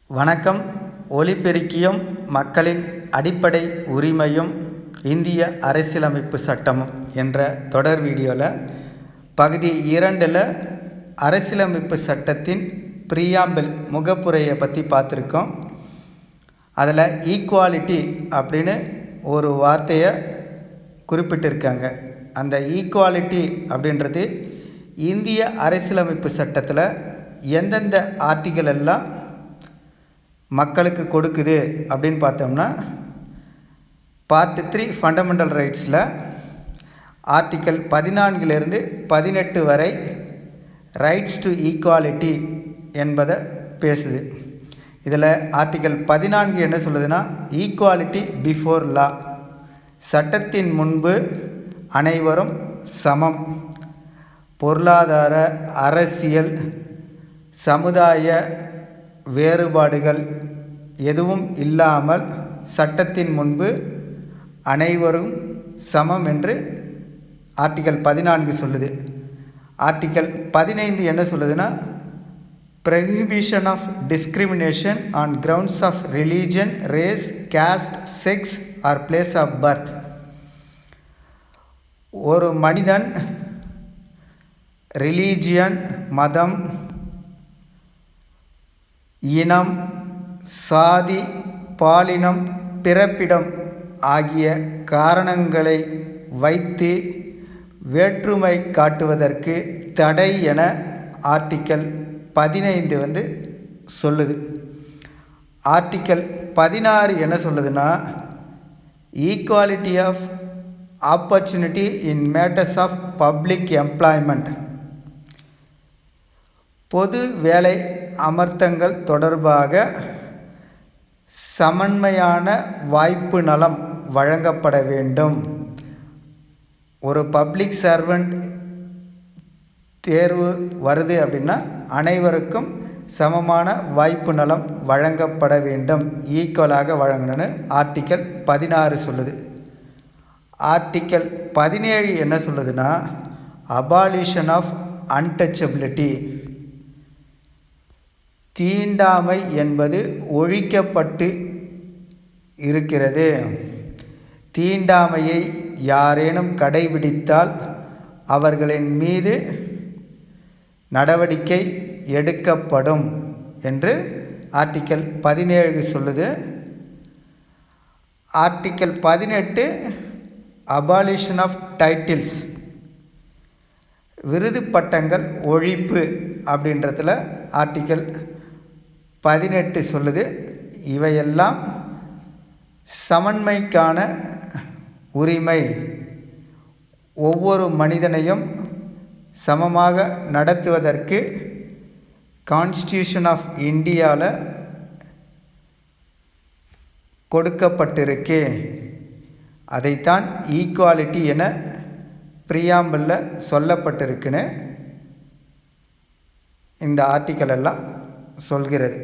வணக்கம். ஒலிபெருக்கியும் மக்களின் அடிப்படை உரிமையும் இந்திய அரசியலமைப்பு சட்டமும் என்ற தொடர் வீடியோவில் பகுதி 2ல் அரசியலமைப்பு சட்டத்தின் ப்ரீயாம்பிள் முகப்புரையை பற்றி பார்த்துருக்கோம். அதில் ஈக்குவாலிட்டி அப்படின்னு ஒரு வார்த்தையை குறிப்பிட்டிருக்காங்க. அந்த ஈக்குவாலிட்டி அப்படின்றது இந்திய அரசியலமைப்பு சட்டத்தில் எந்தெந்த ஆர்டிகிள் எல்லாம் மக்களுக்கு கொடுக்குது அப்படின்னு பார்த்தோம்னா, பார்ட் 3 ஃபண்டமெண்டல் ரைட்ஸில் ஆர்டிக்கல் 14 18 வரை ரைட்ஸ் டு ஈக்குவாலிட்டி என்பதை பேசுது. இதில் ஆர்டிக்கல் 14 என்ன சொல்லுதுன்னா, ஈக்குவாலிட்டி பிஃபோர் லா, சட்டத்தின் முன்பு அனைவரும் சமம், பொருளாதார, அரசியல், சமுதாய வேறுபாடுகள் எதுவும் இல்லாமல் சட்டத்தின் முன்பு அனைவரும் சமம் என்று ஆர்டிக்கல் 14 சொல்லுது. ஆர்டிக்கல் 15 என்ன சொல்லுதுன்னா, prohibition of discrimination on grounds of religion, race, caste, sex or place of birth. ஒரு மனிதன் ரிலீஜியன், மதம், இனம், சாதி, பாலினம், பிறப்பிடம் ஆகிய காரணங்களை வைத்து வேற்றுமை காட்டுவதற்கு தடை என ஆர்டிக்கல் 15 சொல்லுது. ஆர்டிக்கல் 16 என்ன சொல்லுதுன்னா, equality of opportunity in matters of public employment, பொது வேலை அமர்த்தங்கள் தொடர்பாக சமன்மையான வாய்ப்பு நலம் வழங்கப்பட வேண்டும். ஒரு பப்ளிக் சர்வெண்ட் தேர்வு வருது அப்படின்னா அனைவருக்கும் சமமான வாய்ப்பு நலம் வழங்கப்பட வேண்டும், ஈக்குவலாக வழங்கணும்னு ஆர்டிக்கல் 16 சொல்லுது. ஆர்டிக்கல் 17 என்ன சொல்லுதுன்னா, அபாலிஷன் ஆஃப் அன்டச்சபிலிட்டி, தீண்டாமை என்பது ஒழிக்கப்பட்டு இருக்கிறது. தீண்டாமையை யாரேனும் கடைபிடித்தால் அவர்களின் மீது நடவடிக்கை எடுக்கப்படும் என்று ஆர்டிக்கல் 17 சொல்லுது. ஆர்டிக்கல் 18 அபாலிஷன் ஆஃப் டைட்டில்ஸ், விருது பட்டங்கள் ஒழிப்பு அப்படின்றதுல ஆர்டிக்கல் 18 சொல்லுது. இவையெல்லாம் சமன்மைக்கான உரிமை, ஒவ்வொரு மனிதனையும் சமமாக நடத்துவதற்கு கான்ஸ்டியூஷன் ஆஃப் இந்தியாவில் கொடுக்கப்பட்டிருக்கு. அதைத்தான் ஈக்குவாலிட்டி என ப்ரீயாம்பிளில் சொல்லப்பட்டிருக்குன்னு இந்த ஆர்டிக்கல் எல்லாம் சொல்கிறது.